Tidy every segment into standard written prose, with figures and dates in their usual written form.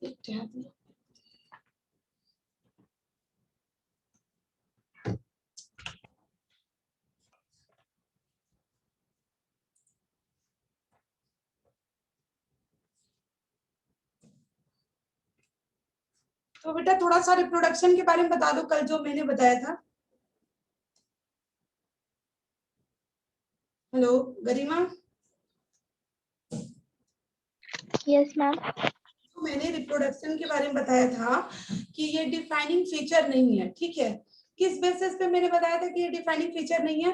तो बेटा थोड़ा सा रिप्रोडक्शन के बारे में बता दो, कल जो मैंने बताया था। हेलो गरिमा। Yes ma'am. तो मैंने रिप्रोडक्शन के बारे में बताया था कि ये डिफाइनिंग फीचर नहीं है, ठीक है। किस बेसिस पे मैंने बताया था कि ये डिफाइनिंग फीचर नहीं है?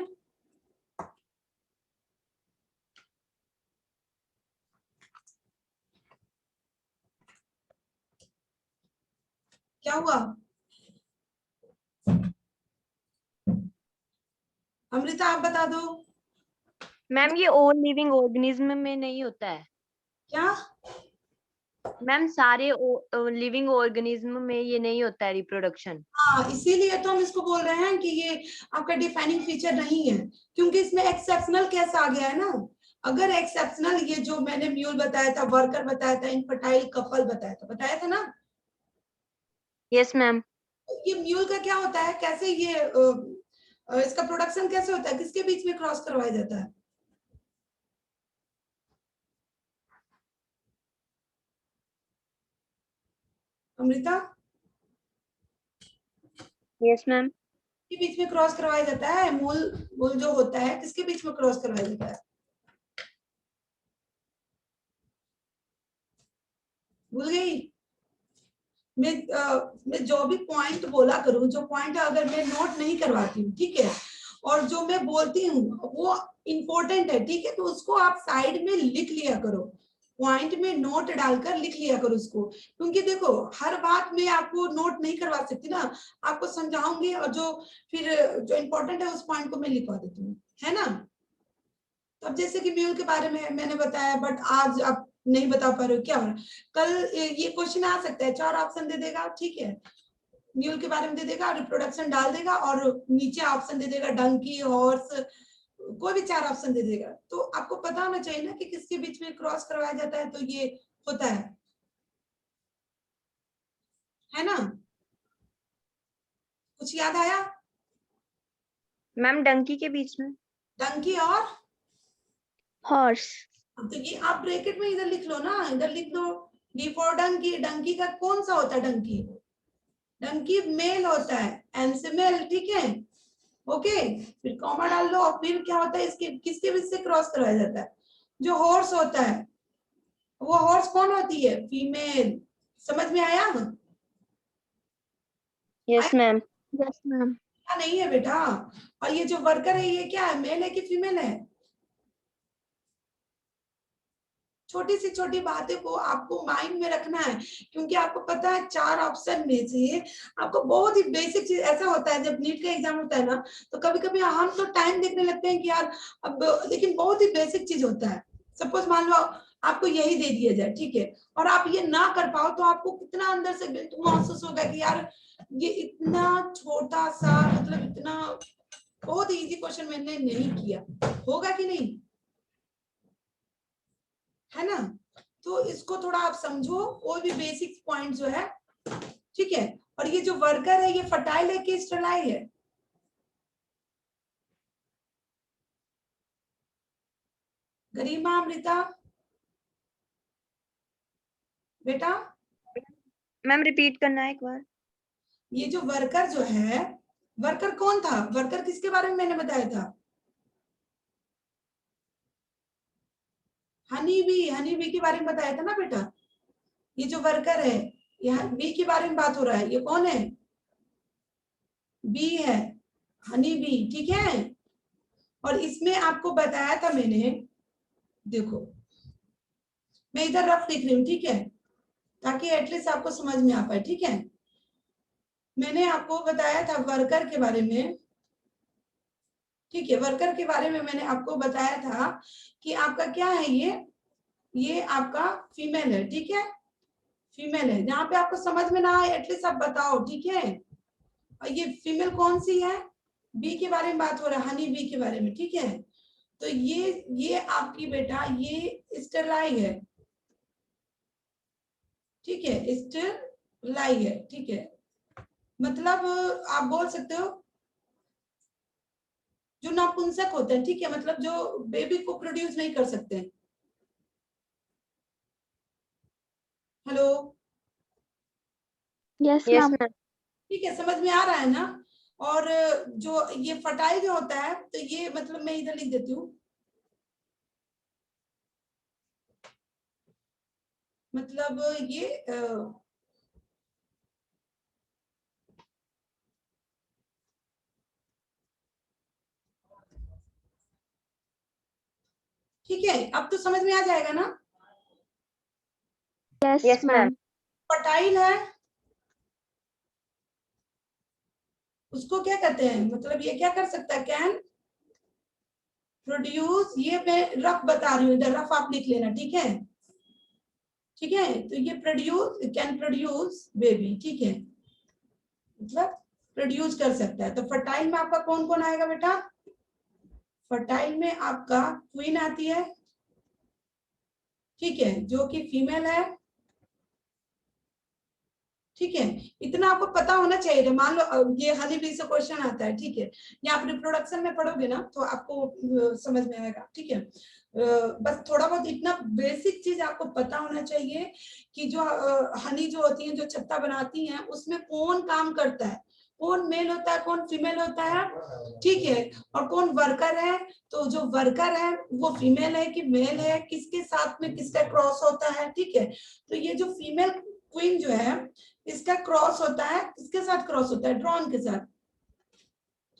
क्या हुआ अमृता, आप बता दो। मैम ये ऑल लिविंग ऑर्गेनिज्म में नहीं होता है। क्या मैम सारे लिविंग ऑर्गेनिज्म में ये नहीं होता है रिप्रोडक्शन। हाँ, इसीलिए तो हम इसको बोल रहे हैं कि ये आपका डिफाइनिंग फीचर नहीं है, क्योंकि इसमें एक्सेप्शनल केस आ गया है ना। अगर एक्सेप्शनल, ये जो मैंने म्यूल बताया था, वर्कर बताया था, इनफर्टाइल कपल बताया था ना। Yes ma'am. ये म्यूल का क्या होता है, कैसे ये इसका प्रोडक्शन कैसे होता है, किसके बीच में क्रॉस करवाया जाता है? Amrita, yes ma'am. के बीच में क्रॉस करवाया जाता है? मूल मूल जो होता है किसके बीच में क्रॉस करवाया जाता है? भूल गई? मैं जो भी पॉइंट बोला करूं, जो पॉइंट अगर मैं नोट नहीं करवाती हूँ, ठीक है, और जो मैं बोलती हूँ वो इम्पोर्टेंट है, ठीक है, तो उसको आप साइड में लिख लिया करो, पॉइंट में नोट डालकर लिख लिया करो उसको। क्योंकि देखो हर बात में आपको नोट नहीं करवा सकती ना, आपको समझाऊंगी और जो फिर जो इम्पोर्टेंट है उस पॉइंट को मैं लिखवा देती हूँ, है ना। तो अब जैसे कि म्यूल के बारे में मैंने बताया, बट आज आप नहीं बता पा रहे हो, क्या हो रहा है? कल ये क्वेश्चन आ सकता है, 4 ऑप्शन दे देगा, ठीक है, म्यूल के बारे में दे देगा, रिप्रोडक्शन डाल देगा और नीचे ऑप्शन दे देगा डंकी, हॉर्स, कोई भी 4 ऑप्शन दे देगा। तो आपको पता होना चाहिए ना कि किसके बीच में क्रॉस करवाया जाता है, तो ये होता है ना। कुछ याद आया? मैम डंकी के बीच में। डंकी और हॉर्स। तो ये आप ब्रैकेट में इधर लिख लो ना, इधर लिख दो डी फॉर डंकी। डंकी का कौन सा होता है? डंकी डंकी मेल होता है, एन से मेल, ठीक है, ओके। फिर कॉमा डाल दो और फिर क्या होता है, इसके किसके बीच से क्रॉस करवाया जाता है? जो हॉर्स होता है, वो हॉर्स कौन होती है? फीमेल। समझ में आया? Yes ma'am. Yes ma'am. क्या नहीं है बेटा? और ये जो वर्कर है ये क्या है, मेल है कि फीमेल है? छोटी सी छोटी बातें को आपको माइंड में रखना है, क्योंकि आपको पता है 4 ऑप्शन में से आपको बहुत ही बेसिक चीज, ऐसा होता है जब नीट का एग्जाम होता है ना, तो कभी कभी हम तो टाइम देखने लगते हैं कि यार अब, लेकिन बहुत ही बेसिक चीज होता है। सपोज मान लो आपको यही दे दिया जाए, ठीक है, और आप ये ना कर पाओ, तो आपको कितना अंदर से गिल्ट महसूस होगा कि यार ये इतना छोटा सा, मतलब इतना बहुत इजी क्वेश्चन मैंने नहीं किया, होगा कि नहीं, है ना। तो इसको थोड़ा आप समझो, कोई भी बेसिक पॉइंट जो है, ठीक है। और ये जो वर्कर है ये फर्टाइल है कि स्टेराइल है? गरिमा, अमृता, बेटा मैम रिपीट करना है एक बार। ये जो वर्कर जो है, वर्कर कौन था? वर्कर किसके बारे में मैंने बताया था? हनी बी के बारे में बताया था ना बेटा। ये जो वर्कर है, यहाँ बी के बारे में बात हो रहा है, ये कौन है? बी है, हनी बी, ठीक है। और इसमें आपको बताया था मैंने, देखो मैं इधर रफ लिख रही हूँ, ठीक है, ताकि एटलीस्ट आपको समझ में आ पाए, ठीक है। मैंने आपको बताया था वर्कर के बारे में, ठीक है, वर्कर के बारे में मैंने आपको बताया था कि आपका क्या है, ये आपका फीमेल है, ठीक है, फीमेल है। जहां पे आपको समझ में ना आए एटलीस्ट आप बताओ, ठीक है। और ये फीमेल कौन सी है? बी के बारे में बात हो रहा है, हनी बी के बारे में, ठीक है। तो ये आपकी बेटा ये स्टेरलाइट है, ठीक है, स्टिल लाई है, ठीक है, मतलब आप बोल सकते हो जो नपुंसक होते हैं, ठीक है, मतलब जो बेबी को प्रोड्यूस नहीं कर सकते। Hello, Yes, yes ma'am. Ma'am. ठीक है, समझ में आ रहा है ना। और जो ये फर्टाइल जो होता है, तो ये मतलब मैं इधर लिख देती हूँ, मतलब ये ठीक है, अब तो समझ में आ जाएगा ना। Yes, yes ma'am. ma'am. Fertile है, उसको क्या कहते हैं, मतलब ये क्या कर सकता है, कैन प्रोड्यूस, ये मैं रफ बता रही हूँ, इधर रफ आप लिख लेना, ठीक है, ठीक है, तो ये प्रोड्यूस, कैन प्रोड्यूस बेबी, ठीक है, मतलब प्रोड्यूस कर सकता है। तो फर्टाइल में आपका कौन कौन आएगा बेटा, फर्टाइल में आपका क्वीन आती है, ठीक है, जो कि फीमेल है, ठीक है, इतना आपको पता होना चाहिए। मान लो ये हनी बी से क्वेश्चन आता है, ठीक है, या आप रिप्रोडक्शन में पढ़ोगे ना तो आपको समझ में आएगा, ठीक है, बस थोड़ा बहुत इतना बेसिक चीज आपको पता होना चाहिए कि जो हनी जो होती है, जो छत्ता बनाती हैं, उसमें कौन काम करता है, कौन मेल होता है, कौन फीमेल होता है, ठीक है, और कौन वर्कर है। तो जो वर्कर है वो फीमेल है कि मेल है, किसके साथ में किसका क्रॉस होता है, ठीक है, तो ये जो फीमेल क्वीन जो है, इसका क्रॉस होता है, किसके साथ क्रॉस होता है, ड्रोन के साथ,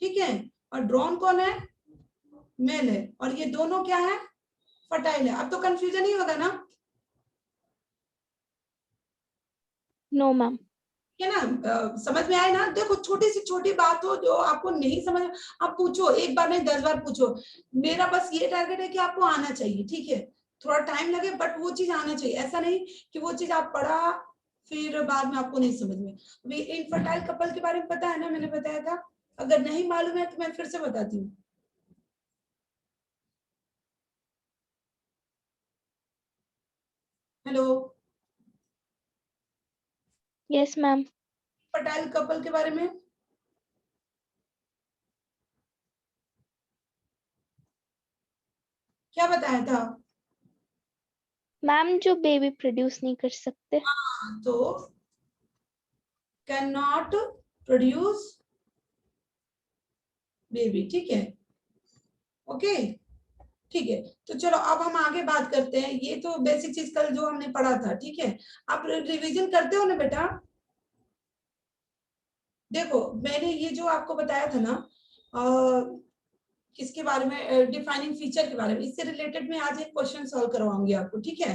ठीक है, और ड्रोन कौन है, मेल है, और ये दोनों क्या है, फर्टाइल है। अब तो कंफ्यूजन ही होगा ना, No, ma'am. है ना, समझ में आए ना। देखो छोटी सी छोटी बात हो जो आपको नहीं समझ, आप पूछो, एक बार नहीं 10 बार पूछो। मेरा बस ये टारगेट है कि आपको आना चाहिए, ठीक है, थोड़ा टाइम लगे बट वो चीज आना चाहिए, ऐसा नहीं कि वो चीज आप पढ़ा फिर बाद में आपको नहीं समझ में। अभी इनफर्टाइल कपल के बारे में पता है ना, मैंने बताया था, अगर नहीं मालूम है तो मैं फिर से बताती हूँ। Hello, Yes, ma'am. Fertile couple के बारे में क्या बताया था, मैम जो बेबी प्रोड्यूस नहीं कर सकते। तो कैन नॉट प्रोड्यूस बेबी, ठीक है, ओके, ठीक है। तो चलो अब हम आगे बात करते हैं, ये तो बेसिक चीज कल जो हमने पढ़ा था, ठीक है, आप रिवीजन करते हो ना बेटा। देखो मैंने ये जो आपको बताया था ना, किसके बारे में, डिफाइनिंग फीचर के बारे में, इससे रिलेटेड मैं आज एक क्वेश्चन सॉल्व करवाऊंगी आपको, ठीक है,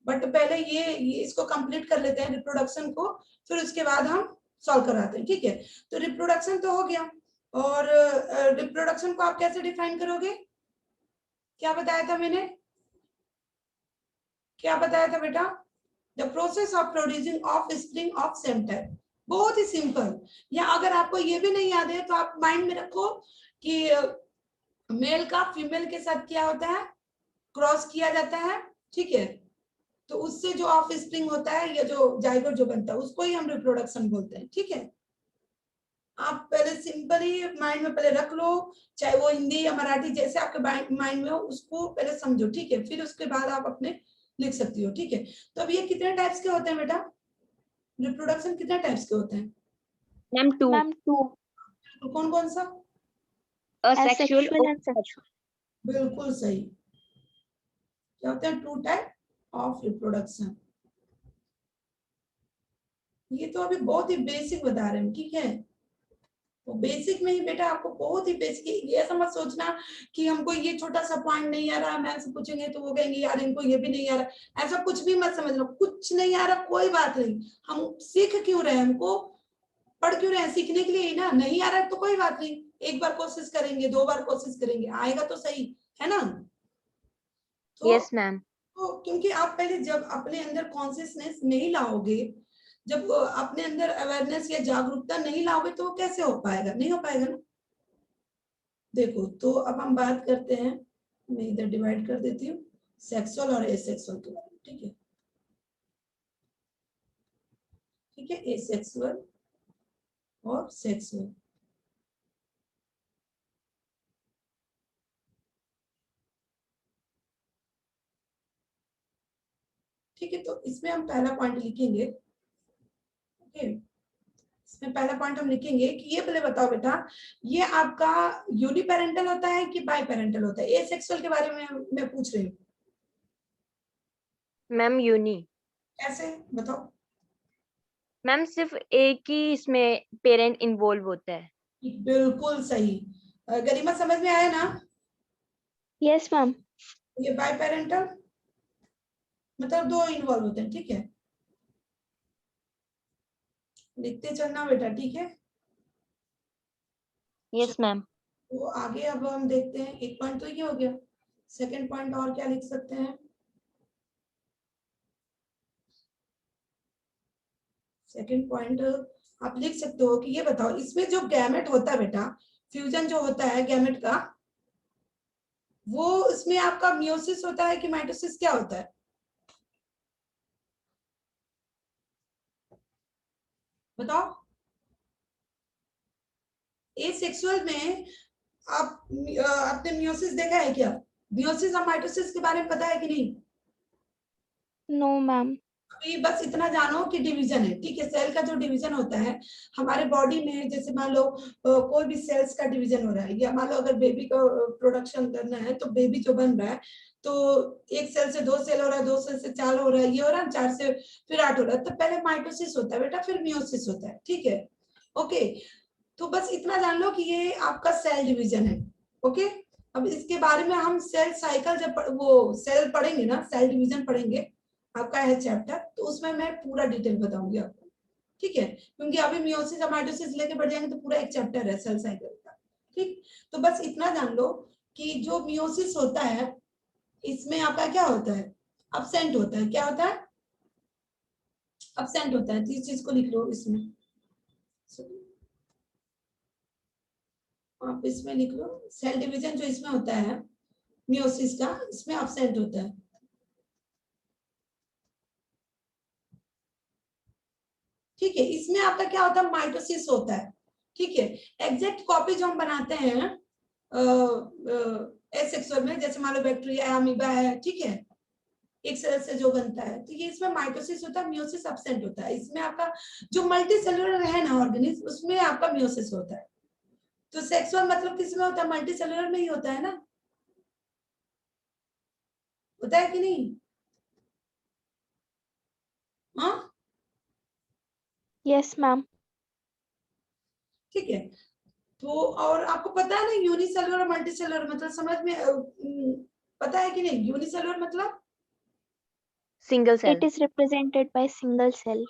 बट पहले ये इसको कंप्लीट कर लेते हैं रिप्रोडक्शन को, फिर उसके बाद हम सॉल्व कराते हैं, ठीक है। तो रिप्रोडक्शन तो हो गया, और रिप्रोडक्शन को आप कैसे डिफाइन करोगे, क्या बताया था मैंने, क्या बताया था बेटा, the process of producing of spring of same type, बहुत ही सिंपल। या अगर आपको ये भी नहीं याद है तो आप माइंड में रखो कि मेल का फीमेल के साथ क्या होता है, क्रॉस किया जाता है, ठीक है, तो उससे जो ऑफ स्प्रिंग होता है या जो जाइगोट जो बनता है उसको ही हम रिप्रोडक्शन बोलते हैं, ठीक है। आप पहले सिंपली माइंड में पहले रख लो, चाहे वो हिंदी या मराठी जैसे आपके माइंड में हो उसको पहले समझो, ठीक है, फिर उसके बाद आप अपने लिख सकती हो, ठीक है। तो अब ये कितने टाइप्स के होते हैं बेटा, रिप्रोडक्शन कितने टाइप्स के होते हैं, मैम 2, मैम 2. तो कौन कौन सा, असेक्सुअल Asexual और and sexual. बिल्कुल सही, क्या होते हैं, 2 टाइप ऑफ रिप्रोडक्शन। ये तो अभी बहुत ही बेसिक बता रहे हैं, ठीक है, तो बेसिक में ही बेटा आपको बहुत ही बेसिक, ये ऐसा मत सोचना कि हमको ये छोटा सा पॉइंट नहीं आ रहा, मैम से पूछेंगे तो वो कहेंगे यार इनको ये भी नहीं आ रहा, ऐसा कुछ भी मत समझ लो, कुछ नहीं आ रहा कोई बात नहीं, हम सीख क्यों रहे हैं, हमको पढ़ क्यों रहे हैं, सीखने के लिए ही ना, नहीं आ रहा है तो कोई बात नहीं, एक बार कोशिश करेंगे, 2 बार कोशिश करेंगे, आएगा तो सही है ना। तो यस मैम। तो क्योंकि आप पहले जब अपने अंदर कॉन्शियसनेस नहीं लाओगे, जब अपने अंदर अवेयरनेस या जागरूकता नहीं लाओगे तो वो कैसे हो पाएगा, नहीं हो पाएगा ना। देखो तो अब हम बात करते हैं, मैं इधर डिवाइड कर देती हूँ सेक्सुअल और एसेक्सुअल के बारे में, ठीक है। ठीक है, एसेक्सुअल और सेक्सुअल। ठीक है, तो इसमें हम पहला पॉइंट लिखेंगे। ओके, इसमें पहला पॉइंट हम लिखेंगे कि ये पहले बताओ बेटा, ये आपका यूनिपेरेंटल होता है कि बाई पेरेंटल होता है? एसेक्सुअल के बारे में मैं पूछ रही हूँ। मैम यूनी। कैसे बताओ? मैम सिर्फ एक ही इसमें पेरेंट इन्वॉल्व होता है। बिल्कुल सही। गरिमा समझ में आया ना? Yes ma'am. ये बाई पेरेंटल मतलब दो इन्वॉल्व होते हैं। ठीक है, लिखते चलना बेटा, ठीक है? Yes ma'am. तो आगे अब हम देखते हैं, एक पॉइंट तो ये हो गया। सेकंड पॉइंट और क्या लिख सकते हैं? सेकंड पॉइंट आप लिख सकते हो कि ये बताओ, इसमें जो गैमेट होता है बेटा, फ्यूजन जो होता है गैमेट का, वो इसमें आपका मियोसिस होता है कि माइटोसिस, क्या होता है? बताओ। एसेक्सुअल में आप आपने मियोसिस देखा है क्या? मियोसिस और माइटोसिस के बारे में पता है कि नहीं? No ma'am. अभी बस इतना जानो कि डिवीजन है। ठीक है, सेल का जो डिवीजन होता है हमारे बॉडी में, जैसे मान लो कोई भी सेल्स का डिवीजन हो रहा है, या मान लो अगर बेबी का प्रोडक्शन करना है, तो बेबी जो बन रहा है, तो एक सेल से 2 सेल हो रहा है, 2 सेल से 4 हो रहा है, ये हो रहा है, 4 से फिर 8 हो रहा है। तो पहले माइटोसिस होता है बेटा, फिर मियोसिस होता है। ठीक है, ओके। तो बस इतना जान लो कि ये आपका सेल डिवीजन है। ओके, अब इसके बारे में हम सेल साइकिल जब वो सेल पढ़ेंगे ना, सेल डिवीजन पढ़ेंगे, आपका है चैप्टर, तो उसमें मैं पूरा डिटेल बताऊंगी आपको। ठीक है, क्योंकि अभी मियोसिस और माइटोसिस लेके बढ़ जाएंगे तो पूरा एक चैप्टर है सेल साइकिल का। ठीक, तो बस इतना जान लो कि जो मियोसिस होता है, इसमें आपका क्या होता है? अब्सेंट होता है। क्या होता है? अब्सेंट होता है। तो इस चीज को लिख लो इसमें, आप इसमें लिख लो, सेल डिवीजन जो इसमें होता है मियोसिस का, इसमें अब्सेंट होता है। ठीक है, इसमें आपका क्या होता है? माइटोसिस होता है। ठीक है, एग्जैक्ट कॉपी जो हम बनाते हैं एसेक्सुअल में, जैसे मान लो बैक्टीरिया है, अमीबा है, ठीक है, एक सेल से जो बनता है, तो ये इसमें माइटोसिस होता है, मियोसिस अब्सेंट होता है। इसमें आपका जो मल्टी सेलुलर है ना ऑर्गेनिज्म, उसमें आपका मियोसिस होता है। तो सेक्सुअल मतलब किसमें होता है? मल्टी सेलुलर में ही होता है ना, होता है कि नहीं? हाँ, यस मैम। ठीक है। तो और आपको पता है ना यूनिसेलुलर और मल्टीसेलुलर मतलब समझ में पता है कि नहीं? यूनिसेलुलर मतलब single cell. It is represented by single cell.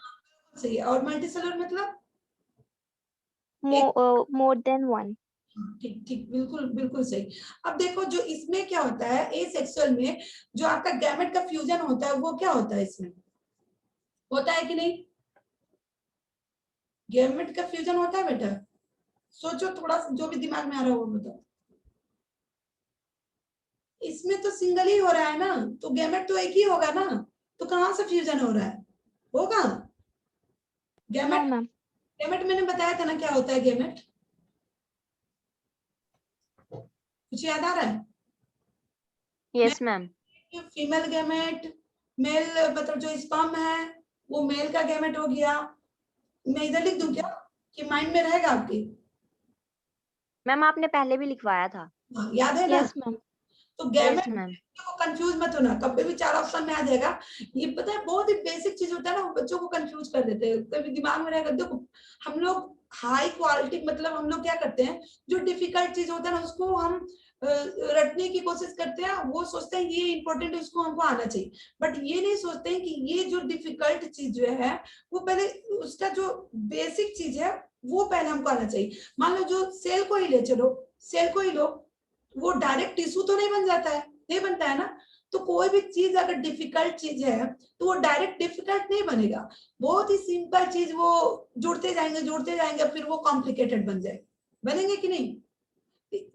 सही है, और मल्टीसेलुलर मतलब मोर देन वन। ठीक ठीक, बिल्कुल बिल्कुल सही। अब देखो, जो इसमें क्या होता है एसेक्सुअल में, जो आपका गैमेट का फ्यूजन होता है, वो क्या होता है इसमें? होता है कि नहीं? गैमेट का फ्यूजन होता है बेटा? सोचो थोड़ा सा, जो भी दिमाग में आ रहा है वो बताओ। इसमें तो सिंगल ही हो रहा है ना, तो गैमेट तो एक ही होगा ना, तो कहां से फ्यूजन हो रहा है? होगा नो गैमेट। मैम। गैमेट मैंने बताया था ना क्या होता है गैमेट, कुछ याद आ रहा है? Yes ma'am. Female gamete, male मतलब जो स्पर्म है वो मेल का गैमेट हो गया। मैं इधर लिख दूं क्या, कि माइंड में रहेगा आपके? मैम आपने पहले भी लिखवाया था। हाँ, याद है ना? Yes ma'am. तो यस गैमेट मैम। को कंफ्यूज मत होना, कभी भी 4 ऑप्शन में आ जाएगा। ये पता है बहुत ही बेसिक चीज होता है ना, वो बच्चों को कंफ्यूज कर देते हैं, कभी दिमाग में रहेगा। देखो, हम लोग हाई क्वालिटी मतलब हम लोग क्या करते हैं, जो डिफिकल्ट चीज होता है ना उसको हम रटने की कोशिश करते हैं, वो सोचते हैं ये इंपॉर्टेंट है, उसको हमको आना चाहिए। बट ये नहीं सोचते हैं कि ये जो डिफिकल्ट चीज जो है, वो पहले उसका जो बेसिक चीज है वो पहले हमको आना चाहिए। मान लो जो सेल को ही ले चलो, सेल को ही लो, वो डायरेक्ट टिश्यू तो नहीं बन जाता है, नहीं बनता है ना। तो कोई भी चीज अगर डिफिकल्ट चीज है तो वो डायरेक्ट डिफिकल्ट नहीं बनेगा। बहुत ही सिंपल चीज वो जुड़ते जाएंगे, फिर वो कॉम्प्लिकेटेड बन जाएगा। बनेंगे कि नहीं?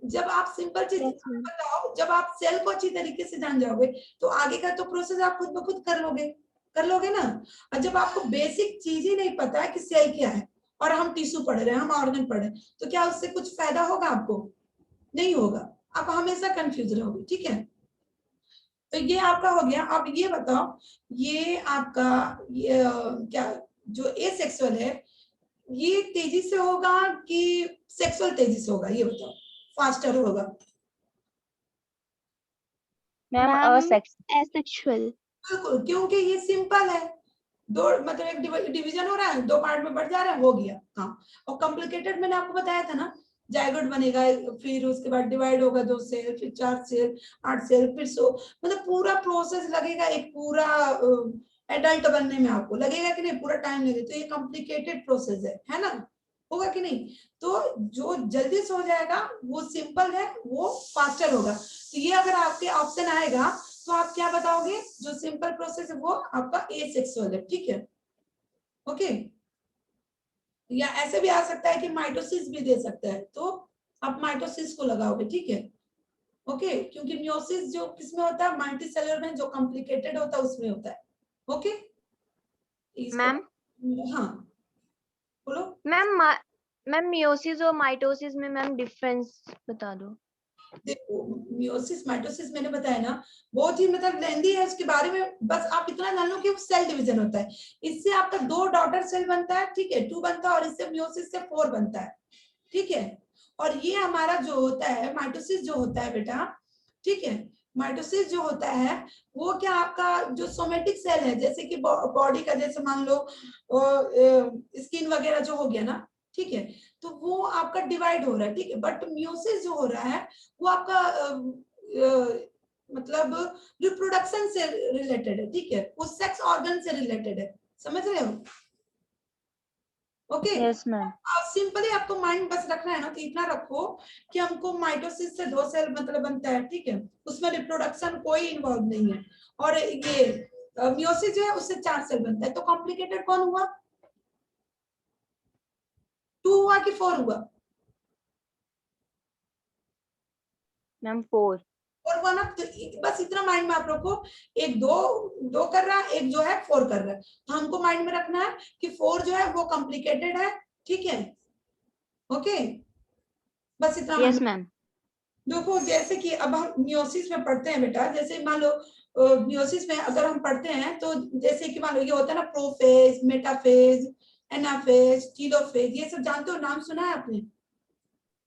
जब आप सिंपल चीज यस मैम। बताओ, जब आप सेल को अच्छी तरीके से जान जाओगे, तो आगे का तो प्रोसेस आप खुद ब खुद कर लोगे। कर लोगे ना। और जब आपको बेसिक चीज ही नहीं पता है कि सेल क्या है और हम टिश्यू पढ़ रहे हैं, हम ऑर्गन पढ़ रहे हैं, तो क्या उससे कुछ फायदा होगा आपको? नहीं होगा, आप हमेशा कंफ्यूज रहोगे। ठीक है, तो ये आपका हो गया। अब ये बताओ, ये आपका क्या जो एसेक्सुअल है ये तेजी से होगा कि सेक्सुअल तेजी से होगा, ये बताओ, फास्टर होगा? Ma'am ma'am asexual. asexual. बिल्कुल, क्योंकि ये सिंपल है, दो मतलब एक डिवीजन हो रहा है, दो पार्ट में बढ़ जा रहा है, हो गया काम। और कॉम्प्लिकेटेड मैंने आपको बताया था ना, जायगोट बनेगा, फिर उसके बाद डिवाइड होगा 2 सेल, फिर 4 सेल, 8 सेल, फिर 100, मतलब पूरा प्रोसेस लगेगा, एक पूरा एडल्ट बनने में आपको लगेगा कि नहीं, पूरा टाइम लगेगा। तो ये कॉम्प्लिकेटेड प्रोसेस है ना, होगा कि नहीं? तो जो जल्दी से हो जाएगा वो सिंपल है, वो फास्टर होगा। तो ये अगर आपके ऑप्शन आएगा तो आप क्या बताओगे? जो सिंपल प्रोसेस है वो आपका एसेक्सुअल है। ठीक है, ओके। या ऐसे भी आ सकता है कि माइटोसिस भी दे सकता है, तो आप माइटोसिस को लगाओगे। ठीक है, ओके, क्योंकि मियोसिस जो किसमें होता है, मल्टीसेलुलर में, जो कॉम्प्लिकेटेड होता है उसमें होता है। ओके, मैम हाँ बोलो। मैम मैम मियोसिस और माइटोसिस में मैम डिफरेंस बता दो। देखो, मियोसिस माइटोसिस मैंने बताया ना, बहुत ही मतलब लेंदी है, उसके बारे में बस आप इतना जान लो कि सेल डिवीजन होता है, इससे आपका 2 डॉटर सेल बनता है। ठीक है, 2 बनता है, और इससे मियोसिस से 4 बनता है। ठीक है, और ये हमारा जो होता है माइटोसिस जो होता है बेटा, ठीक है, माइटोसिस जो होता है वो क्या, आपका जो सोमेटिक सेल है, जैसे कि बॉडी का, जैसे मान लो स्किन वगैरह जो हो गया ना, ठीक है, तो वो आपका डिवाइड हो रहा है। ठीक है, बट मियोसिस जो हो रहा है वो आपका मतलब रिप्रोडक्शन से रिलेटेड है। ठीक है, वो सेक्स ऑर्गन से रिलेटेड है, समझ रहे हो? Okay, yes ma'am. सिंपली आपको माइंड बस रखना है ना, तो इतना रखो कि हमको माइटोसिस से 2 सेल मतलब बनता है। ठीक है, उसमें रिप्रोडक्शन कोई इन्वॉल्व नहीं है, और ये मियोसिस जो है उससे 4 सेल बनता है। तो कॉम्प्लिकेटेड कौन हुआ? 2 हुआ कि 4 हुआ? मैम 4। और हुआ ना, तो बस इतना माइंड में आप रखो, एक दो कर रहा है, एक जो है 4 कर रहा है, तो हमको माइंड में रखना है कि 4 जो है वो कॉम्प्लिकेटेड है। ठीक है, ओके, बस इतना यस माइंड। मैम। देखो, जैसे कि अब हम मियोसिस में पढ़ते हैं बेटा, जैसे मान लो मियोसिस में अगर हम पढ़ते हैं, तो जैसे कि मान लो ये होता है ना, प्रोफेज, मेटाफेज, एनाफेज, टीलोफेज, ये सब जानते हो, नाम सुना है आपने?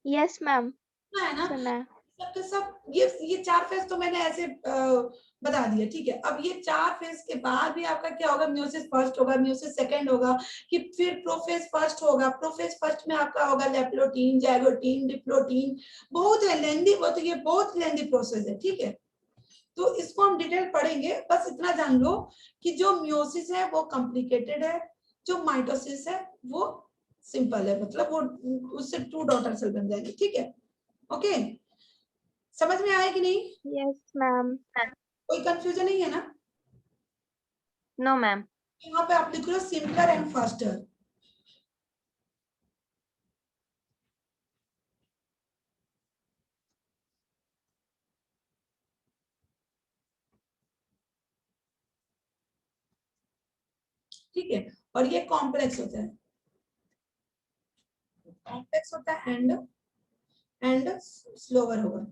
Yes, ma'am. सुना है ना? सुना है. सब के सब ये 4 फेज तो मैंने ऐसे बता दिया। ठीक है, अब ये 4 फेज के बाद भी आपका क्या होगा, मियोसिस फर्स्ट होगा, मियोसिस सेकंड होगा, कि फिर प्रोफेज फर्स्ट होगा, प्रोफेज फर्स्ट में आपका होगा लेप्लोटीन, जाइगोटीन, डिप्लोटीन, बहुत है लेंदी, वो तो ये बहुत लेंदी प्रोसेस है। ठीक है, तो इसको हम डिटेल पढ़ेंगे, बस इतना जान लो कि जो मियोसिस है वो कॉम्प्लिकेटेड है, जो माइटोसिस है वो सिंपल है, मतलब वो उससे 2 डॉटर सेल बन जाएंगे। ठीक है, ओके, समझ में आया कि नहीं? Yes, ma'am. कोई कंफ्यूजन नहीं है ना? No ma'am. यहाँ पे आप लिख लो सिंपलर एंड फास्टर। ठीक है, और ये कॉम्प्लेक्स होता है, कॉम्प्लेक्स होता है एंड स्लोअर होगा।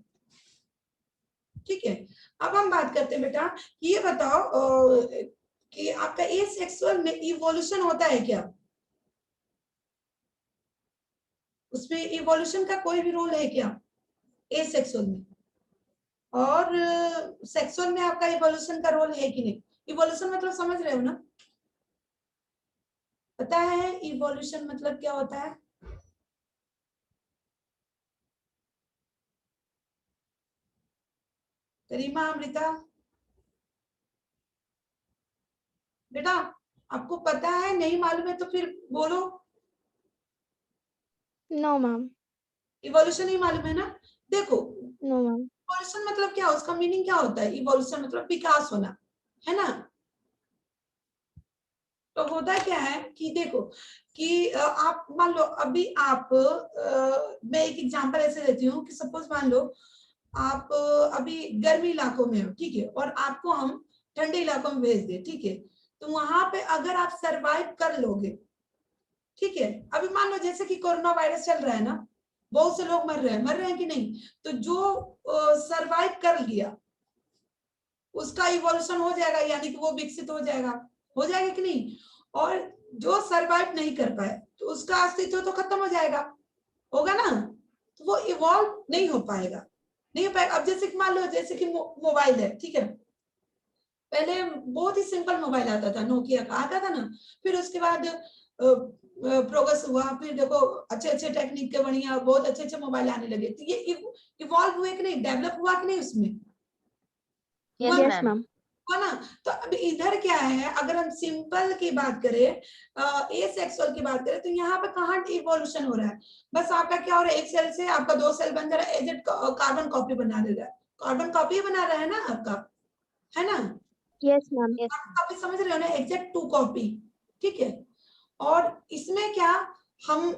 ठीक है, अब हम बात करते हैं बेटा, ये बताओ कि आपका एसेक्सुअल में इवोल्यूशन होता है क्या? उसमें इवोल्यूशन का कोई भी रोल है क्या एसेक्सुअल में? और सेक्सुअल में आपका इवोल्यूशन का रोल है कि नहीं? इवोल्यूशन मतलब समझ रहे हो ना? पता है इवोल्यूशन मतलब क्या होता है? करीमा, अमृता, बेटा आपको पता है, नहीं मालूम है तो फिर बोलो। No, ma'am. इवोल्यूशन ही मालूम है ना? देखो, No, ma'am. इवोल्यूशन मतलब क्या, उसका मीनिंग क्या होता है? इवोल्यूशन मतलब विकास होना, है ना? तो होता क्या है कि देखो कि आप मान लो अभी आप मैं एक एग्जांपल ऐसे देती हूँ कि सपोज मान लो आप अभी गर्मी इलाकों में हो, ठीक है, और आपको हम ठंडे इलाकों में भेज दे, ठीक है, तो वहां पे अगर आप सरवाइव कर लोगे, ठीक है, अभी मान लो जैसे कि कोरोना वायरस चल रहा है ना, बहुत से लोग मर रहे हैं कि नहीं, तो जो सरवाइव कर लिया उसका इवोल्यूशन हो जाएगा, यानी कि वो विकसित हो जाएगा कि नहीं, और जो सरवाइव नहीं कर पाए तो उसका अस्तित्व तो खत्म हो जाएगा, होगा ना, तो वो इवॉल्व नहीं हो पाएगा। अब जैसे कि मान लो जैसे कि मोबाइल है, ठीक है, पहले बहुत ही सिंपल मोबाइल आता था, नोकिया का आता था ना, फिर उसके बाद प्रोग्रेस हुआ, फिर देखो अच्छे अच्छे टेक्निक के बढ़िया बहुत अच्छे अच्छे मोबाइल आने लगे, तो ये इवॉल्व हुए कि नहीं, डेवलप हुआ कि नहीं उसमें, Yes, Yes, ma'am. ma'am. हुआ ना। तो अब इधर क्या है, अगर हम सिंपल की बात करें, एसेक्सुअल की बात करें, तो यहाँ पे कहाँ इवोल्यूशन हो रहा है, बस आपका क्या हो रहा है, एक सेल से आपका 2 सेल बन जा रहा है, एजेड कार्बन कॉपी बना दे रहा है, कार्बन कॉपी बना रहा है ना आपका, है ना, Yes, ma'am. Yes. आप समझ रहे हो ना, एग्जैक्ट 2 कॉपी, ठीक है। और इसमें क्या हम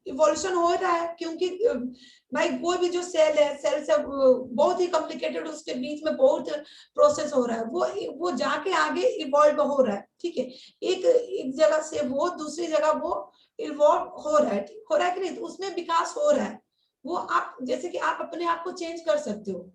इवोल्यूशन हो रहा है, क्योंकि भाई कोई भी जो सेल है, सेल से बहुत ही कॉम्प्लिकेटेड, उसके बीच में बहुत प्रोसेस हो रहा है, वो जाके आगे इवॉल्व हो रहा है, ठीक है, एक जगह से वो दूसरी जगह वो इवॉल्व हो रहा है, हो रहा है कि नहीं, तो उसमें विकास हो रहा है, वो आप जैसे कि आप अपने आप को चेंज कर सकते हो,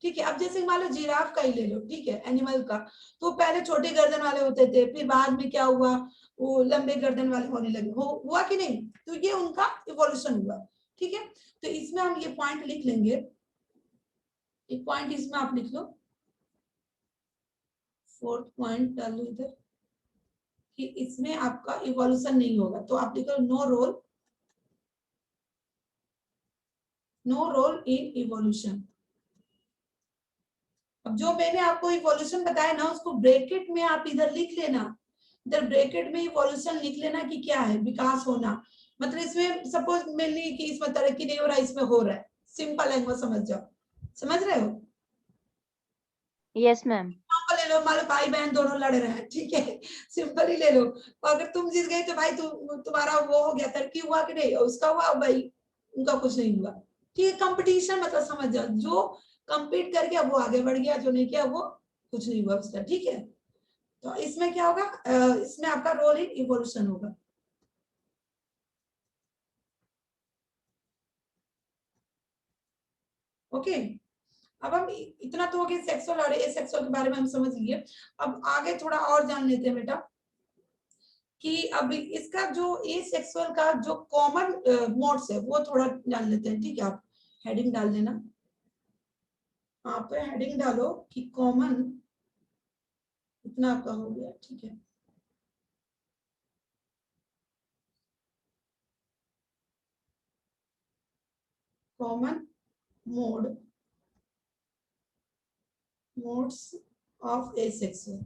ठीक है। अब जैसे मान लो जिराफ का ही ले लो, ठीक है, एनिमल का, तो पहले छोटे गर्दन वाले होते थे, फिर बाद में क्या हुआ, वो लंबे गर्दन वाले होने लगे, हुआ कि नहीं, तो ये उनका इवोल्यूशन हुआ, ठीक है। तो इसमें हम ये पॉइंट लिख लेंगे, एक पॉइंट इसमें आप लिख लो, 4th पॉइंट डाल लो इधर, कि इसमें आपका इवोल्यूशन नहीं होगा, तो आप लिखो नो रोल इन इवोल्यूशन। अब जो मैंने आपको इवोल्यूशन बताया ना, उसको ब्रैकेट में आप इधर लिख लेना, इधर ब्रैकेट में इवोल्यूशन लिख लेना कि क्या है, विकास होना, मतलब इसमें सपोज मेनली कि इसमें तरक्की नहीं हो रहा है, इसमें हो रहा है, सिंपल लैंग्वेज समझ जाओ, समझ रहे हो। Yes, ma'am. ले लो, मान लो भाई बहन दोनों लड़ रहे हैं, ठीक है, सिंपल ही ले लो, तो अगर तुम जीत गए तो भाई तुम्हारा वो हो गया, तरक्की हुआ कि नहीं, उसका हुआ, भाई उनका कुछ नहीं हुआ, ठीक है, कंपटीशन मतलब समझ जाओ, जो कंपीट करके वो आगे बढ़ गया, जो नहीं किया वो कुछ नहीं हुआ उसका, ठीक है। तो इसमें क्या होगा, इसमें आपका रोल इन इवोल्यूशन होगा, ओके। अब हम इतना तो हो गया सेक्सुअल और एसेक्सुअल के बारे में हम समझ लिए, अब आगे थोड़ा और जान लेते हैं बेटा, कि अब इसका जो एसेक्सुअल का जो कॉमन मोड्स है वो थोड़ा जान लेते हैं, ठीक है। आप हेडिंग डाल देना, आप हेडिंग डालो कि कॉमन, इतना आपका हो गया, ठीक है। कॉमन मोड्स ऑफ एसेक्सुअल,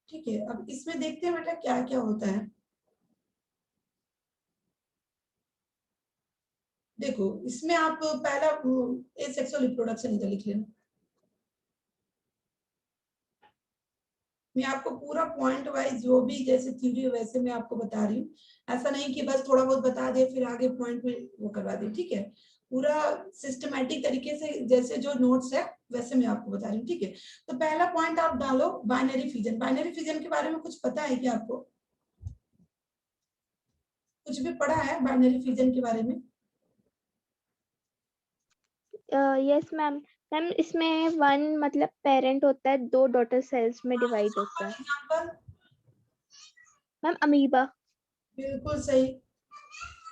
ठीक है। अब इसमें देखते हैं बेटा क्या क्या होता है, देखो इसमें आप पहला एसेक्सुअल रिप्रोडक्शन इधर लिख लेना, मैं आपको पूरा पॉइंट वाइज जो भी जैसे थ्योरी है वैसे मैं आपको बता रही हूँ, ऐसा नहीं कि बस थोड़ा बहुत बता दे फिर आगे पॉइंट में वो करवा दे, ठीक है, पूरा सिस्टमैटिक तरीके से जैसे जो नोट्स है वैसे मैं आपको बता रही हूँ, ठीक है। तो पहला पॉइंट आप डालो बाइनरी फिजन, बाइनरी फिजन के बारे में कुछ पता है क्या आपको, कुछ भी पढ़ा है बाइनरी फिजन के बारे में। Yes, ma'am. मैम इसमें वन मतलब पेरेंट होता है, 2 डॉटर सेल्स में डिवाइड होता है। Example, ma'am amoeba. बिल्कुल सही,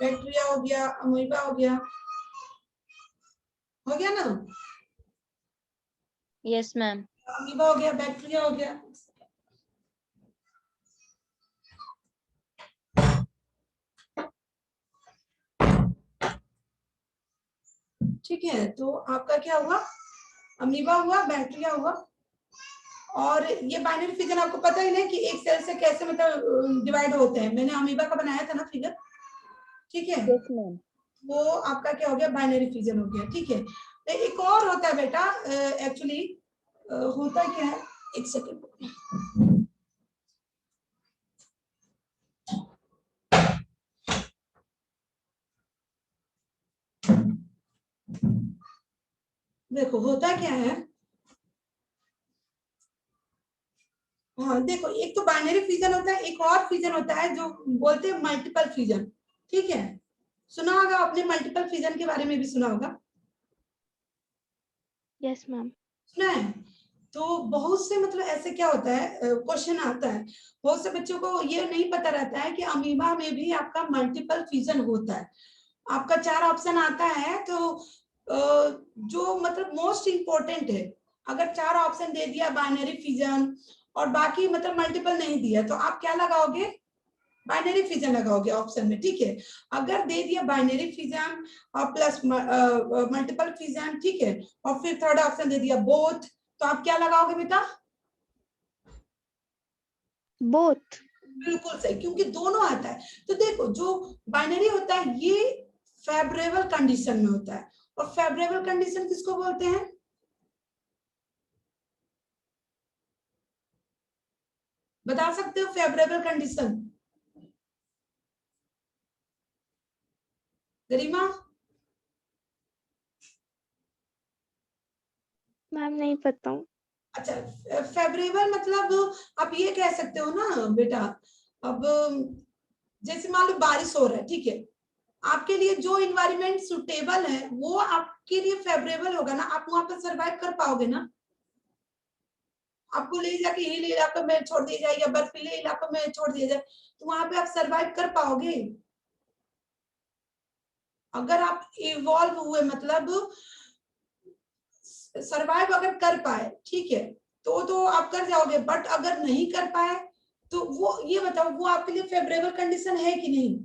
बैक्टीरिया हो गया, अमीबा हो गया ना, Yes, ma'am. अमीबा हो गया, बैक्टीरिया हो गया, ठीक है। तो आपका क्या हुआ, अमीबा हुआ, बैक्टीरिया हुआ, और ये बाइनरी फिजन आपको पता ही नहीं कि एक सेल से कैसे मतलब डिवाइड होते हैं, मैंने अमीबा का बनाया था ना फिगर, ठीक है। Yes, ma'am. वो आपका क्या हो गया, बाइनरी फिजन हो गया, ठीक है। तो एक और होता है बेटा, एक्चुअली होता क्या है, एक सेकंड, देखो होता क्या है, हाँ देखो, एक तो बाइनरी फिजन होता है, एक और फिजन होता है जो बोलते हैं मल्टीपल फिजन, ठीक है। सुना होगा आपने, मल्टीपल फिजन के बारे में भी सुना होगा। Yes ma'am. सुना है। तो बहुत से मतलब ऐसे क्या होता है, क्वेश्चन आता है, बहुत से बच्चों को ये नहीं पता रहता है कि अमीबा में भी आपका मल्टीपल फिजन होता है। आपका 4 ऑप्शन आता है, तो जो मतलब मोस्ट इंपॉर्टेंट है, अगर 4 ऑप्शन दे दिया बाइनरी फिजन और बाकी मतलब मल्टीपल नहीं दिया, तो आप क्या लगाओगे, बाइनरी फिजन लगाओगे ऑप्शन में, ठीक है। अगर दे दिया बाइनरी फिजन और प्लस मल्टीपल फिजन, ठीक है, और फिर थर्ड ऑप्शन दे दिया बोथ, तो आप क्या लगाओगे बेटा, बोथ। बिल्कुल सही, क्योंकि दोनों आता है। तो देखो, जो बाइनरी होता है ये फेवरेबल कंडीशन में होता है, और फेवरेबल कंडीशन किसको बोलते हैं, बता सकते हो फेवरेबल कंडीशन, गरिमा? मैम नहीं पता हूँ। अच्छा, फेवरेबल मतलब आप ये कह सकते हो ना बेटा, अब जैसे मान लो बारिश हो रहा है, ठीक है, आपके लिए जो इन्वायरमेंट सुटेबल है वो आपके लिए फेवरेबल होगा ना, आप वहां पर सरवाइव कर पाओगे ना। आपको ले जाके हिल इलाकों में छोड़ दिया जाए या बर्फीले इलाकों में छोड़ दिया जाए, तो वहां पे आप सरवाइव कर पाओगे। अगर आप इवॉल्व हुए मतलब सरवाइव अगर कर पाए, ठीक है, तो आप कर जाओगे, बट अगर नहीं कर पाए, तो वो ये बताओ वो आपके लिए फेवरेबल कंडीशन है कि नहीं।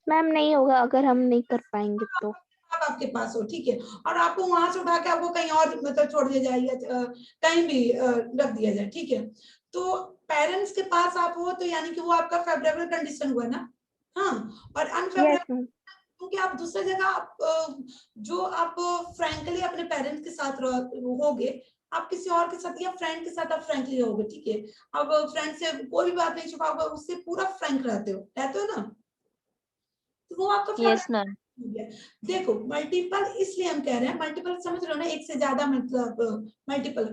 मैम नहीं होगा अगर हम नहीं कर पाएंगे तो। अब आपके पास हो, ठीक है, और आपको वहां से उठा के आपको कहीं और मतलब छोड़ दिया जाए या कहीं भी रख दिया जाए, ठीक है, तो पेरेंट्स के पास आप हो, तो यानी कि वो आपका फेवरेबल कंडीशन हुआ ना। हाँ, और अनफेवरेबल, यस मैम। क्योंकि आप दूसरी जगह आप जो आप फ्रैंकली अपने पेरेंट्स के साथ होगे, आप किसी और के साथ या फ्रेंड के साथ आप फ्रैंकली होगे, ठीक है, अब फ्रेंड से कोई भी बात नहीं छुपाओगे, उससे पूरा फ्रैंक रहते हो ना, तो वो आपका यस फेवरेट मैम। हो गया। देखो मल्टीपल इसलिए हम कह रहे हैं, मल्टीपल समझ रहे हो ना, एक से ज्यादा मतलब मल्टीपल।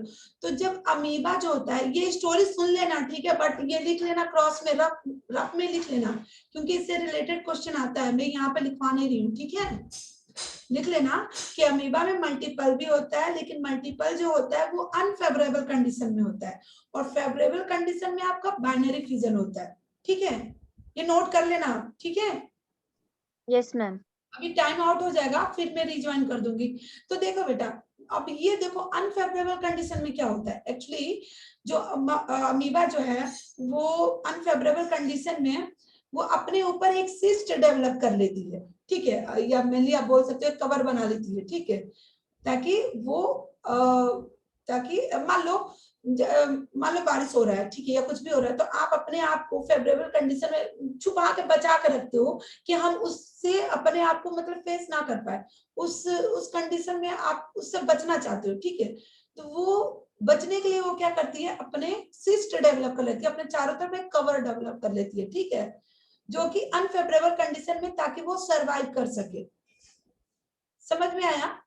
तो जब अमीबा जो होता है, ये स्टोरी सुन लेना, ठीक है, बट ये लिख लेना क्रॉस में, रफ रफ में लिख लेना, क्योंकि इससे रिलेटेड क्वेश्चन आता है, मैं यहाँ पे लिखवा नहीं रही हूँ, ठीक है। लिख लेना कि अमीबा में मल्टीपल भी होता है, लेकिन मल्टीपल जो होता है वो अनफेवरेबल कंडीशन में होता है, और फेवरेबल कंडीशन में आपका बाइनरी फिजन होता है, ठीक है। ये नोट कर लेना, ठीक है। Yes ma'am. अभी टाइम आउट हो जाएगा, फिर मैं रिज्वाइन कर दूंगी। तो देखो बेटा, अब ये देखो अनफेवरेबल कंडीशन में क्या होता है, एक्चुअली जो अमीबा जो है वो अनफेवरेबल कंडीशन में वो अपने ऊपर एक सिस्ट डेवलप कर लेती है, ठीक है, या मेनली आप बोल सकते हो कवर बना लेती है, ठीक है, ताकि वो ताकि मान लो बारिश हो रहा है, ठीक है, या कुछ भी हो रहा है, तो आप अपने आप को फेवरेबल कंडीशन में छुपा के बचा के रखते हो कि हम उससे अपने आप को मतलब फेस ना कर पाए, उस कंडीशन में आप उससे बचना चाहते हो, ठीक है। तो वो बचने के लिए वो क्या करती है, अपने सिस्ट डेवलप कर लेती है, अपने चारों तरफ एक कवर डेवलप कर लेती है, ठीक है, जो कि अनफेवरेबल कंडीशन में, ताकि वो सरवाइव कर सके। समझ में आया?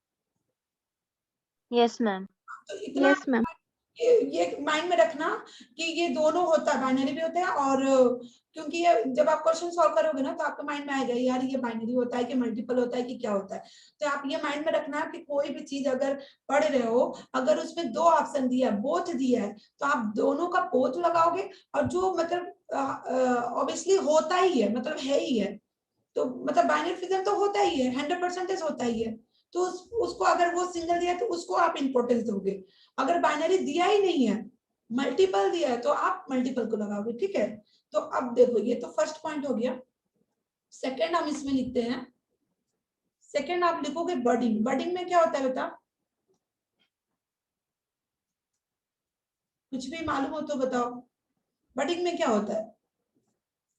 Yes ma'am. तो इतना यस मैम। ये माइंड में रखना कि ये दोनों होता है, बाइनरी भी होता है, और क्योंकि ये जब आप क्वेश्चन सॉल्व करोगे ना, तो आपके माइंड में आएगा यार ये बाइनरी होता है कि मल्टीपल होता है कि क्या होता है। तो आप ये माइंड में रखना कि कोई भी चीज अगर पढ़ रहे हो, अगर उसमें 2 ऑप्शन दिया है, बोथ दिया है, तो आप दोनों का बोथ लगाओगे, और जो मतलब ऑब्वियसली होता ही है, मतलब है ही है, तो मतलब बाइनरी फिजन तो होता ही है, 100% होता ही है, तो उसको अगर वो सिंगल दिया है तो उसको आप इंपॉर्टेंस दोगे। अगर बाइनरी दिया ही नहीं है, मल्टीपल दिया है, तो आप मल्टीपल को लगाओगे, ठीक है। तो अब देखो, ये तो फर्स्ट पॉइंट हो गया। सेकंड हम इसमें लिखते हैं, सेकंड आप लिखोगे बर्डिंग। बर्डिंग में क्या होता है बेटा, कुछ भी मालूम हो तो बताओ, बर्डिंग में क्या होता है।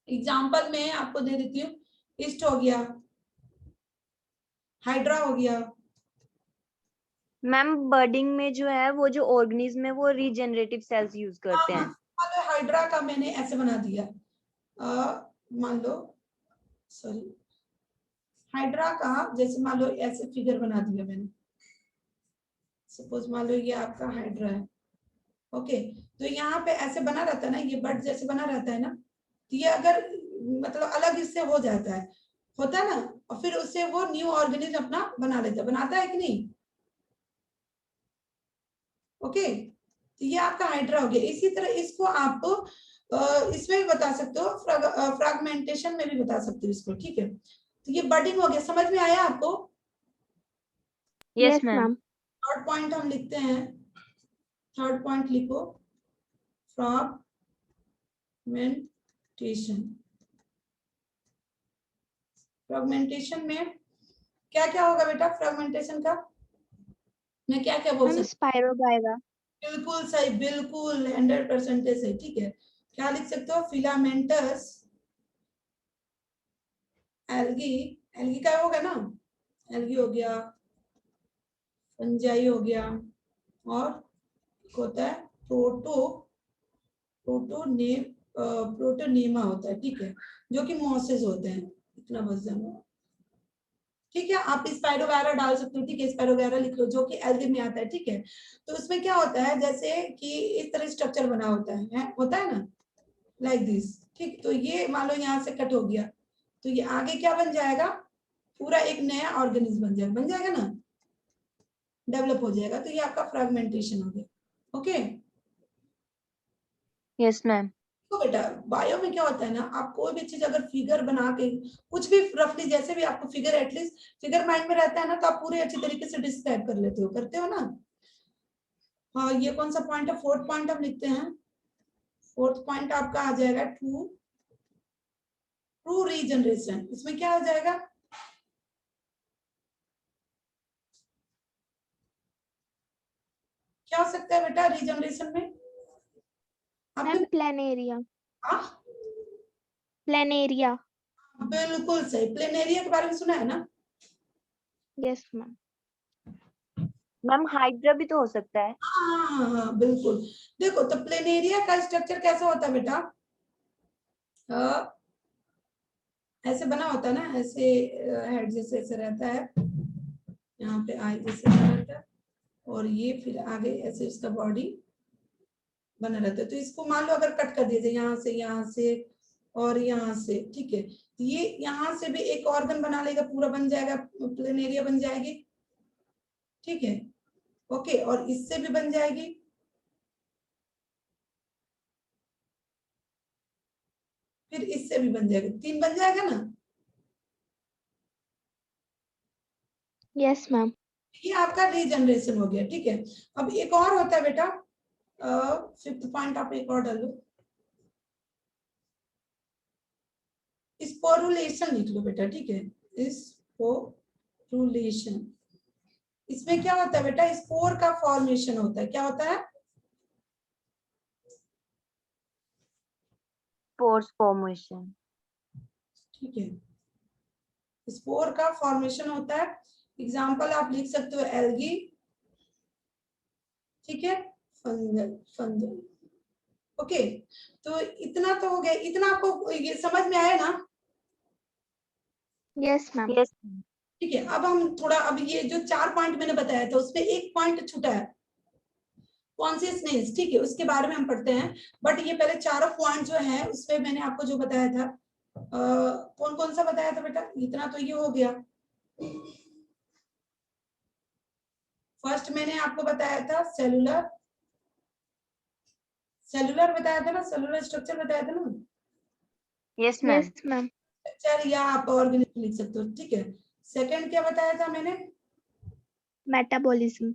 एग्जाम्पल में आपको दे देती हूँ, ईस्ट हो गया, हाइड्रा हो गया। मैम बर्डिंग में जो है वो जो ऑर्गेनिज्म है वो रीजनरेटिव सेल्स यूज करते हैं। मान लो हाइड्रा का मैंने ऐसे बना दिया, मान लो, सॉरी, हाइड्रा का जैसे मान लो ऐसे फिगर बना दिया मैंने, सपोज मान लो ये आपका हाइड्रा है, ओके, तो यहाँ पे ऐसे बना रहता है ना, ये बर्ड जैसे बना रहता है ना, तो ये अगर मतलब अलग इससे हो जाता है, होता है ना, और फिर उससे वो न्यू ऑर्गेनिज्म अपना बना लेता है, बनाता है कि नहीं? ओके, तो ये आपका हाइड्रा हो गया। इसी तरह इसको आप इसमें भी बता सकते हो, फ्रैगमेंटेशन में भी बता सकते हो इसको, ठीक है। तो ये बडिंग हो गया, समझ में आया आपको? Yes ma'am. थर्ड पॉइंट हम लिखते हैं, थर्ड पॉइंट लिखो, फ्रैगमेंटेशन। फ्रैगमेंटेशन में क्या क्या होगा बेटा? फ्रैगमेंटेशन का मैं क्या क्या बोल मैम सकती स्पाइरो आएगा। हूँ? बिल्कुल सही, बिल्कुल 100% सही, ठीक है। क्या लिख सकते हो? फिलामेंटस एल्गी, एल्गी का होगा ना, एल्गी हो गया, फंजाई हो गया, और एक होता है प्रोटोने प्रोटोनेमा होता है, ठीक है, जो कि मॉसेस होते हैं, इतना बस जानो, ठीक है। आप स्पाइरोगैरा डाल सकते हो, ठीक है, स्पाइरोगैरा लिख लो, जो कि एल्गी में आता है, ठीक है। तो उसमें क्या होता है, जैसे कि इस तरह स्ट्रक्चर बना होता है ना, लाइक दिस, ठीक। तो ये मान लो यहाँ से कट हो गया, तो ये आगे क्या बन जाएगा? पूरा एक नया ऑर्गेनिज्म बन जाएगा ना, डेवलप हो जाएगा। तो ये आपका फ्रैगमेंटेशन हो गया। Okay, yes ma'am. तो बेटा बायो में क्या होता है ना, आप कोई भी चीज अगर फिगर बना के, कुछ भी रफली जैसे भी आपको फिगर, एटलीस्ट फिगर माइंड में रहता है ना, तो आप पूरे अच्छी तरीके से डिस्क्राइब कर लेते हो, करते हो ना। हाँ, ये कौन सा पॉइंट है? फोर्थ पॉइंट हम लिखते हैं। फोर्थ पॉइंट आपका आ जाएगा ट्रू, ट्रू रीजनरेशन। इसमें क्या हो जाएगा? क्या हो सकता है बेटा रीजनरेशन में आपके? Ma'am planaria. हाँ, प्लेनेरिया। बिल्कुल सही, प्लेनेरिया के बारे में सुना है ना? Yes ma'am. मैम हाइड्रा भी तो हो सकता है। हाँ हाँ हाँ, बिल्कुल। देखो, तो प्लेनेरिया का स्ट्रक्चर कैसा होता है बेटा? ऐसे बना होता है ना, ऐसे हेड जैसे ऐसे रहता है, यहाँ पे आई जैसे बना रहता है, और ये फिर आगे ऐसे उसका बॉडी बना रहता है। तो इसको मान लो अगर कट कर दिया जाए यहाँ से और यहाँ से, ठीक है, तो ये यहाँ से भी एक ऑर्गन बना लेगा, पूरा बन जाएगा, प्लेनेरिया बन जाएगी, ठीक है। ओके, और इससे भी बन जाएगी, फिर इससे भी बन जाएगा, 3 बन जाएगा ना। Yes ma'am. ये आपका रीजनरेशन हो गया, ठीक है। अब एक और होता है बेटा, फिफ्थ पॉइंट आप एक और डालो, स्पोरुलेशन लिख लो बेटा, ठीक है, स्पोरुलेशन। इसमें क्या होता है बेटा? स्पोर का फॉर्मेशन होता है। क्या होता है? Spores formation. ठीक है, स्पोर का फॉर्मेशन होता है। एग्जाम्पल आप लिख सकते हो एल्गी, ठीक है, फंगल, फंगल। ओके, तो इतना तो हो गया, इतना आपको ये समझ में आया ना? Yes ma'am. यस। ठीक है, अब हम थोड़ा, अब ये जो 4 पॉइंट मैंने बताया था उसमें एक पॉइंट छूटा है, कॉन्सियसनेस, ठीक है, उसके बारे में हम पढ़ते हैं। बट ये पहले चारों पॉइंट जो है उसमें मैंने आपको जो बताया था, कौन कौन सा बताया था बेटा? इतना तो ये हो गया। फर्स्ट मैंने आपको बताया था सेलुलर, सेलुलर बताया था ना, सेलुलर स्ट्रक्चर बताया था ना, yes ma'am. Yes ma'am. Structure या आप ऑर्गेनिज्म लिख सकते हो, ठीक है। सेकंड क्या बताया था मैंने? मेटाबॉलिज्म।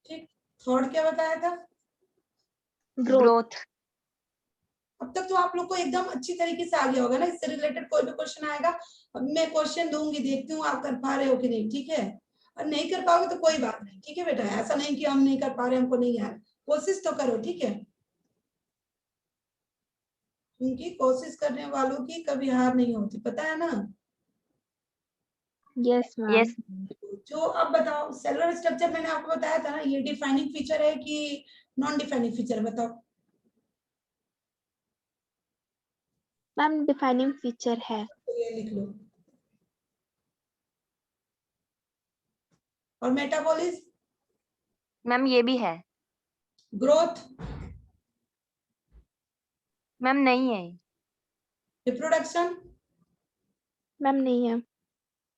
ठीक। थर्ड क्या बताया था? ग्रोथ। ग्रोथ। अब तक तो आप लोग को एकदम अच्छी तरीके से आ गया होगा ना, इससे रिलेटेड कोई भी क्वेश्चन आएगा, अब मैं क्वेश्चन दूंगी, देखती हूँ आप कर पा रहे हो कि नहीं, ठीक है। और नहीं कर पाओगे तो कोई बात नहीं, ठीक है बेटा, ऐसा नहीं कि हम नहीं कर पा रहे, हमको नहीं आया, कोशिश तो करो, ठीक है, क्योंकि कोशिश करने वालों की कभी हार नहीं होती, पता है ना। Yes ma'am. यस। जो अब बताओ, सेलुलर स्ट्रक्चर मैंने आपको बताया था ना, ये डिफाइनिंग फीचर है कि नॉन डिफाइनिंग फीचर? बताओ। मैम डिफाइनिंग फीचर है। तो ये लिख लो। और मेटाबॉलिज्म? मैम ये भी है। ग्रोथ, मैम नहीं है। रिप्रोडक्शन, मैम नहीं है।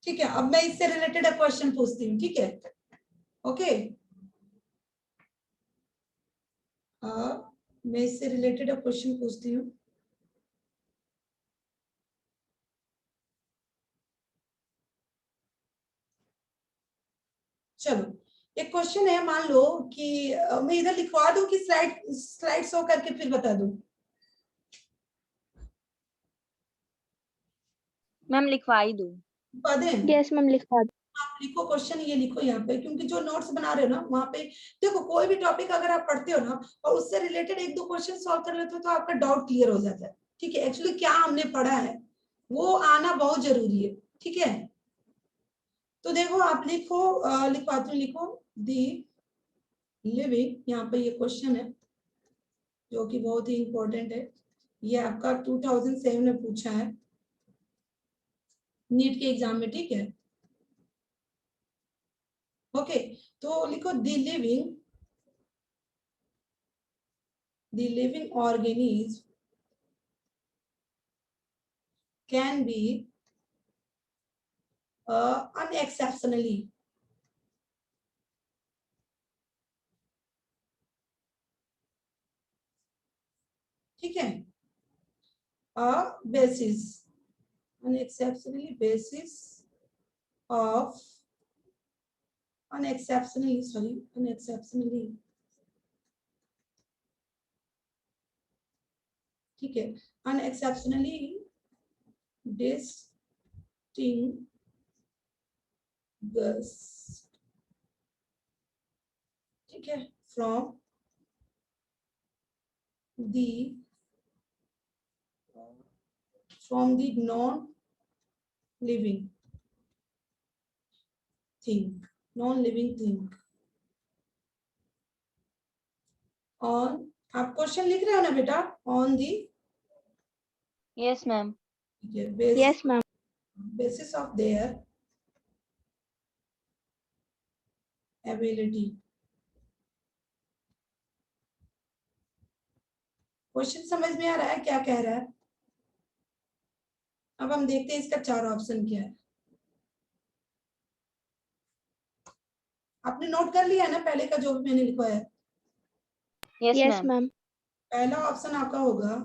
ठीक है। अब मैं इससे रिलेटेड एक क्वेश्चन पूछती हूँ, ठीक है? ओके, मैं इससे रिलेटेड एक क्वेश्चन पूछती हूँ। चलो, एक क्वेश्चन है, मान लो कि मैं इधर लिखवा दूं कि स्लाइड शो करके फिर बता दूं? मैम लिखवा ही दो। लिखवा दें? यस मैम, लिखवा दो। आप लिखो क्वेश्चन, ये लिखो यहाँ पे, क्योंकि जो नोट्स बना रहे हो ना वहाँ पे देखो, कोई भी टॉपिक अगर आप पढ़ते हो ना और उससे रिलेटेड एक दो क्वेश्चन सॉल्व कर लेते हो तो आपका डाउट क्लियर हो जाता है, ठीक है? एक्चुअली क्या हमने पढ़ा है वो आना बहुत जरूरी है, ठीक है? तो देखो आप लिखो, लिखवाती हूँ, लिखो दी लिविंग, यहाँ पे ये क्वेश्चन है जो कि बहुत ही इंपॉर्टेंट है। ये आपका 2007 में पूछा है नीट के एग्जाम में, ठीक है? ओके, तो लिखो the living organism can be unexceptionally, ठीक है? basis, unexceptionally basis of unexceptionally, ठीक है? unexceptionally distinguished, ठीक है, from the non living thing, on, आप क्वेश्चन लिख रहे हो ना बेटा? On the, yes ma'am. Yes ma'am. basis of their ability। Question समझ में आ रहा है क्या कह रहा है? अब हम देखते हैं इसका 4 ऑप्शन क्या है। आपने नोट कर लिया है ना पहले का जो भी मैंने लिखवाया है? Yes yes ma'am. मैम। पहला ऑप्शन आपका होगा